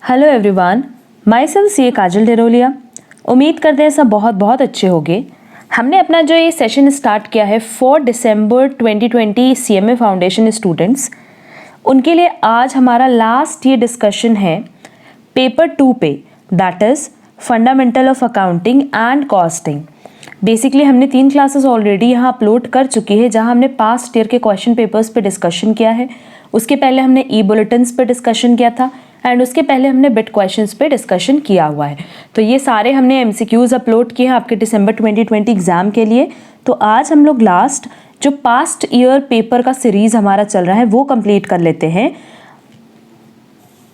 Hello everyone, my self सी काजल डेरोलिया। उम्मीद करते हैं सब बहुत बहुत अच्छे होंगे। हमने अपना जो ये सेशन स्टार्ट किया है 4 दिसंबर 2020 CMA फाउंडेशन स्टूडेंट्स, उनके लिए आज हमारा लास्ट ये डिस्कशन है पेपर 2 पे, that is fundamental of accounting and costing. Basically हमने 3 क्लासेस ऑलरेडी यहाँ अपलोड कर चुकी है जहाँ हमने पास्ट ईयर के क्वेश्चन पेपर्स पे डिस्कशन किया है। उसके पहले हमने ई बुलेटिन्स पे डिस्कशन किया था एंड उसके पहले हमने बिट क्वेश्चंस पे डिस्कशन किया हुआ है। तो ये सारे हमने MCQs अपलोड किए हैं आपके दिसंबर 2020 एग्ज़ाम के लिए। तो आज हम लोग लास्ट जो पास्ट ईयर पेपर का सीरीज़ हमारा चल रहा है वो कंप्लीट कर लेते हैं,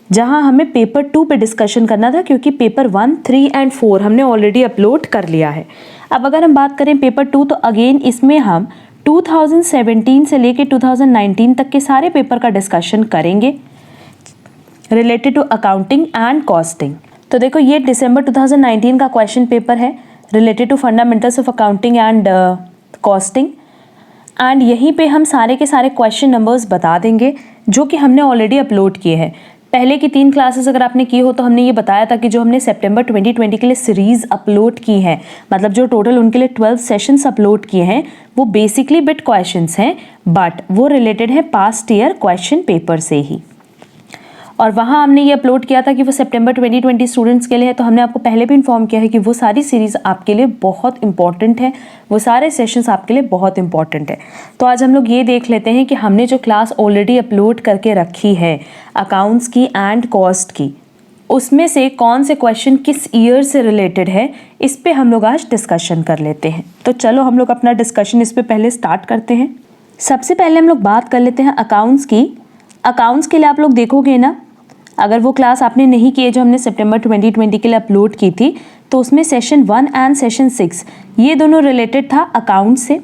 जहां हमें पेपर 2 पे डिस्कशन करना था, क्योंकि पेपर 1, 3 एंड 4 हमने ऑलरेडी अपलोड कर लिया है। अब अगर हम बात करें पेपर 2, तो अगेन इसमें हम 2017 से लेके 2019 तक के सारे पेपर का डिस्कशन करेंगे related to accounting and costing. तो देखो, ये दिसंबर 2019 का क्वेश्चन पेपर है related to fundamentals of accounting and costing, and यहीं पे हम सारे के सारे क्वेश्चन नंबर्स बता देंगे जो कि हमने ऑलरेडी अपलोड किए हैं। पहले की 3 क्लासेस अगर आपने की हो तो हमने ये बताया था कि जो हमने सितंबर 2020 के लिए सीरीज़ अपलोड की है, मतलब जो टोटल उनके लिए 12 सेशंस अपलोड किए हैं, वो बेसिकली बिट क्वेश्चंस हैं, बट वो रिलेटेड है पास्ट ईयर क्वेश्चन पेपर से ही। और वहाँ हमने ये अपलोड किया था कि वो सितंबर 2020 स्टूडेंट्स के लिए है। तो हमने आपको पहले भी इन्फॉर्म किया है कि वो सारी सीरीज़ आपके लिए बहुत इंपॉर्टेंट है, वो सारे सेशंस आपके लिए बहुत इंपॉर्टेंट है। तो आज हम लोग ये देख लेते हैं कि हमने जो क्लास ऑलरेडी अपलोड करके रखी है अकाउंट्स की एंड कॉस्ट की, उसमें से कौन से क्वेश्चन किस ईयर से रिलेटेड है, इस पर हम लोग आज डिस्कशन कर लेते हैं। तो चलो हम लोग अपना डिस्कशन इस पर पहले स्टार्ट करते हैं। सबसे पहले हम लोग बात कर लेते हैं अकाउंट्स की। अकाउंट्स के लिए आप लोग देखोगे ना, अगर वो क्लास आपने नहीं की है जो हमने सितंबर 2020 के लिए अपलोड की थी, तो उसमें सेशन 1 एंड सेशन 6 ये दोनों रिलेटेड था अकाउंट से,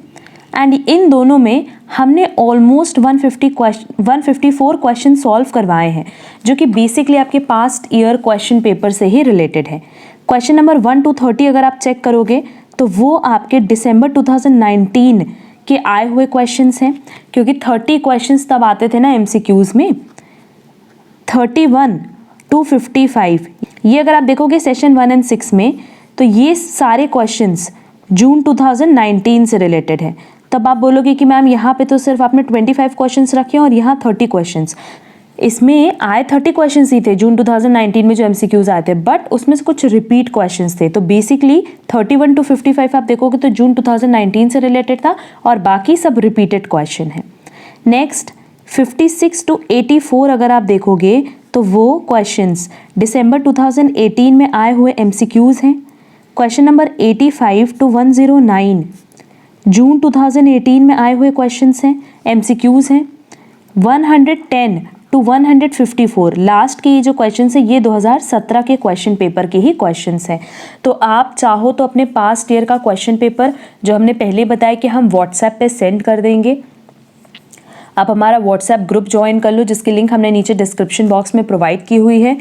एंड इन दोनों में हमने ऑलमोस्ट 154 क्वेश्चन सॉल्व करवाए हैं, जो कि बेसिकली आपके पास्ट ईयर क्वेश्चन पेपर से ही रिलेटेड है। क्वेश्चन नंबर 1 to 30 अगर आप चेक करोगे तो वो आपके दिसंबर 2019 के आए हुए क्वेश्चंस हैं, क्योंकि 30 क्वेश्चंस तब आते थे ना MCQs में। 31 to 55 ये अगर आप देखोगे सेशन 1 एंड 6 में, तो ये सारे क्वेश्चंस जून 2019 से रिलेटेड है। तब आप बोलोगे कि मैम यहाँ पे तो सिर्फ आपने 25 क्वेश्चंस रखे हैं और यहाँ 30 क्वेश्चंस। इसमें आए 30 क्वेश्चंस ही थे जून 2019 में जो MCQs आए थे, बट उसमें से कुछ रिपीट क्वेश्चंस थे। तो बेसिकली 31 to 55 आप देखोगे तो जून 2019 से रिलेटेड था और बाकी सब रिपीटेड क्वेश्चन है। नेक्स्ट 56 to 84 अगर आप देखोगे तो वो क्वेश्चंस दिसंबर 2018 में आए हुए MCQs हैं। क्वेश्चन नंबर 85 to 109 जून 2018 में आए हुए क्वेश्चंस हैं, MCQs हैं। 110 to 154 लास्ट के ये जो क्वेश्चंस हैं ये 2017 के क्वेश्चन पेपर के ही क्वेश्चंस हैं। तो आप चाहो तो अपने पास्ट ईयर का क्वेश्चन पेपर जो हमने पहले बताया कि हम व्हाट्सएप पे सेंड कर देंगे, आप हमारा व्हाट्सएप ग्रुप ज्वाइन कर लो, जिसकी लिंक हमने नीचे डिस्क्रिप्शन बॉक्स में प्रोवाइड की हुई है।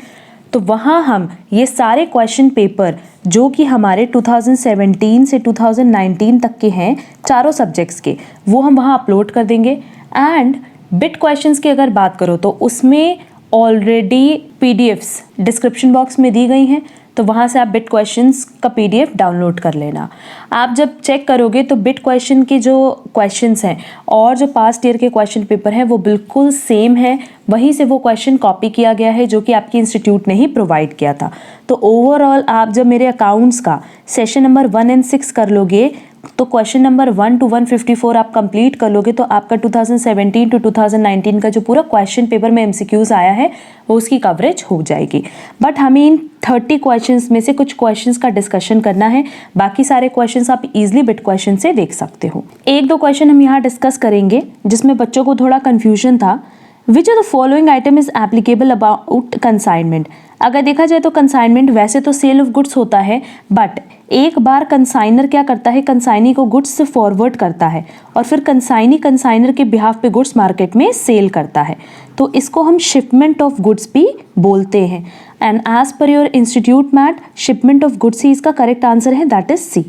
तो वहाँ हम ये सारे क्वेश्चन पेपर जो कि हमारे 2017 से 2019 तक के हैं चारों सब्जेक्ट्स के, वो हम वहाँ अपलोड कर देंगे। एंड बिट क्वेश्चंस की अगर बात करो तो उसमें ऑलरेडी PDFs डिस्क्रिप्शन बॉक्स में दी गई हैं, तो वहाँ से आप बिट क्वेश्चंस का PDF डाउनलोड कर लेना। आप जब चेक करोगे तो बिट क्वेश्चन के जो क्वेश्चंस हैं और जो पास्ट ईयर के क्वेश्चन पेपर हैं वो बिल्कुल सेम है, वहीं से वो क्वेश्चन कॉपी किया गया है जो कि आपके इंस्टीट्यूट ने ही प्रोवाइड किया था। तो ओवरऑल आप जब मेरे अकाउंट्स का सेशन नंबर 1 एंड 6 कर लोगे तो क्वेश्चन नंबर 1 to 154 आप कंप्लीट कर लोगे, तो आपका 2017 to 2019 का जो पूरा क्वेश्चन पेपर में MCQs आया है वो उसकी कवरेज हो जाएगी। बट हमें इन 30 क्वेश्चंस में से कुछ क्वेश्चंस का डिस्कशन करना है, बाकी सारे क्वेश्चंस आप इजीली बिट क्वेश्चन से देख सकते हो। 1-2 क्वेश्चन हम यहाँ डिस्कस करेंगे जिसमें बच्चों को थोड़ा कन्फ्यूजन था। Which of the following item is applicable about consignment. अगर देखा जाए तो कंसाइनमेंट वैसे तो सेल ऑफ गुड्स होता है, बट एक बार कंसाइनर क्या करता है, कंसाइनी को गुड्स से फॉरवर्ड करता है और फिर कंसाइनी कंसाइनर के बिहाफ पे गुड्स मार्केट में सेल करता है, तो इसको हम शिपमेंट ऑफ गुड्स भी बोलते हैं। And as per your institute mat shipment of goods ही इसका करेक्ट आंसर है, दैट इज सी।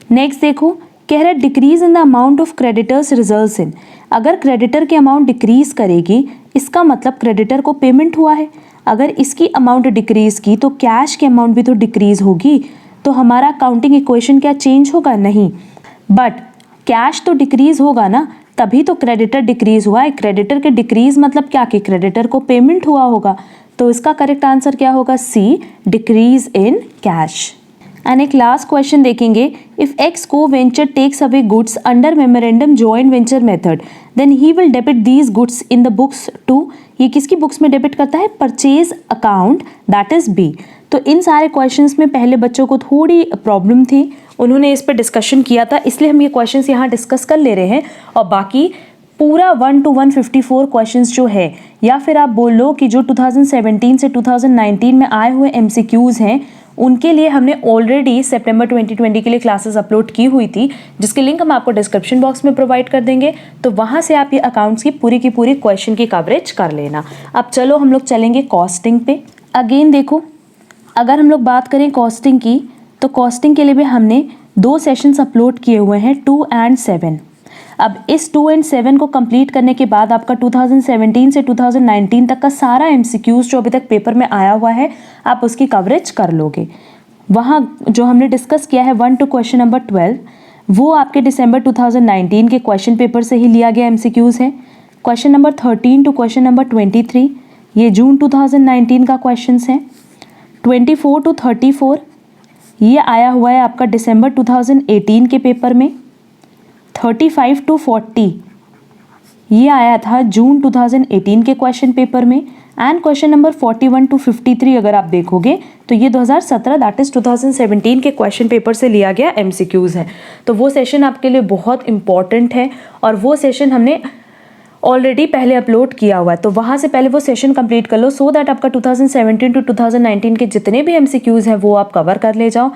नेक्स्ट देखो, कह रहा है decrease in the amount of creditors results in. अगर क्रेडिटर की अमाउंट डिक्रीज करेगी इसका मतलब क्रेडिटर को पेमेंट हुआ है। अगर इसकी अमाउंट डिक्रीज़ की तो कैश की अमाउंट भी तो डिक्रीज़ होगी, तो हमारा अकाउंटिंग इक्वेशन क्या चेंज होगा? नहीं। बट कैश तो डिक्रीज़ होगा ना, तभी तो क्रेडिटर डिक्रीज़ हुआ है। क्रेडिटर के डिक्रीज़ मतलब क्या कि क्रेडिटर को पेमेंट हुआ होगा, तो इसका करेक्ट आंसर क्या होगा? C, decrease in cash. And एक लास्ट क्वेश्चन देखेंगे, if X co venture takes away goods under memorandum joint venture method then he will debit these goods in the books to, ये किसकी books में debit करता है? Purchase account, that is B. तो इन सारे questions में पहले बच्चों को थोड़ी प्रॉब्लम थी, उन्होंने इस पर डिस्कशन किया था, इसलिए हम ये क्वेश्चंस यहाँ डिस्कस कर ले रहे हैं। और बाकी पूरा 1 to 154 क्वेश्चंस जो है, या फिर आप बोल लो कि जो 2017 से 2019 में आए हुए MCQs हैं, उनके लिए हमने ऑलरेडी सितंबर 2020 के लिए क्लासेस अपलोड की हुई थी, जिसकी लिंक हम आपको डिस्क्रिप्शन बॉक्स में प्रोवाइड कर देंगे। तो वहाँ से आप ये अकाउंट्स की पूरी क्वेश्चन की कवरेज कर लेना। अब चलो हम लोग चलेंगे कॉस्टिंग पे। अगेन देखो, अगर हम लोग बात करें कॉस्टिंग की, तो कॉस्टिंग के लिए भी हमने 2 सेशंस अपलोड किए हुए हैं, 2 and 7। अब इस 2 and 7 को कंप्लीट करने के बाद आपका 2017 से 2019 तक का सारा MCQs जो अभी तक पेपर में आया हुआ है, आप उसकी कवरेज कर लोगे। वहाँ जो हमने डिस्कस किया है 1 to क्वेश्चन नंबर 12, वो आपके दिसंबर 2019 के क्वेश्चन पेपर से ही लिया गया MCQs है। Question number 13 to question number 23, ये जून 2019 का क्वेश्चन है। 24 to 34 ये आया हुआ है आपका दिसंबर 2018 के पेपर में। 35 to 40 ये आया था जून 2018 के क्वेश्चन पेपर में। एंड क्वेश्चन नंबर 41 to 53 अगर आप देखोगे तो ये 2017 दैट इज 2017 के क्वेश्चन पेपर से लिया गया MCQs है। तो वो सेशन आपके लिए बहुत इंपॉर्टेंट है, और वो सेशन हमने ऑलरेडी पहले अपलोड किया हुआ है, तो वहाँ से पहले वो सेशन कंप्लीट कर लो, सो दैट आपका 2017 टू 2019 के जितने भी MCQs हैं वो आप कवर कर ले जाओ।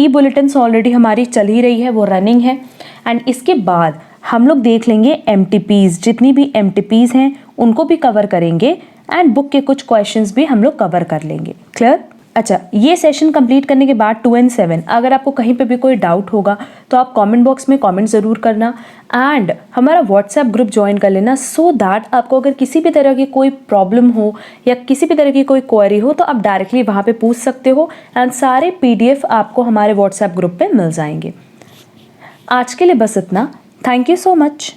बुलेटिन्स ऑलरेडी हमारी चल ही रही है, वो रनिंग है। एंड इसके बाद हम लोग देख लेंगे MTPs, जितनी भी MTPs हैं उनको भी कवर करेंगे, एंड बुक के कुछ क्वेश्चंस भी हम लोग कवर कर लेंगे। क्लियर? अच्छा, ये सेशन कंप्लीट करने के बाद 2 and 7 अगर आपको कहीं पे भी कोई डाउट होगा तो आप कमेंट बॉक्स में कमेंट ज़रूर करना, एंड हमारा व्हाट्सएप ग्रुप ज्वाइन कर लेना, सो दैट आपको अगर किसी भी तरह की कोई प्रॉब्लम हो या किसी भी तरह की कोई क्वेरी हो तो आप डायरेक्टली वहाँ पे पूछ सकते हो, एंड सारे PDF आपको हमारे व्हाट्सएप ग्रुप पे मिल जाएंगे। आज के लिए बस इतना। Thank you so much.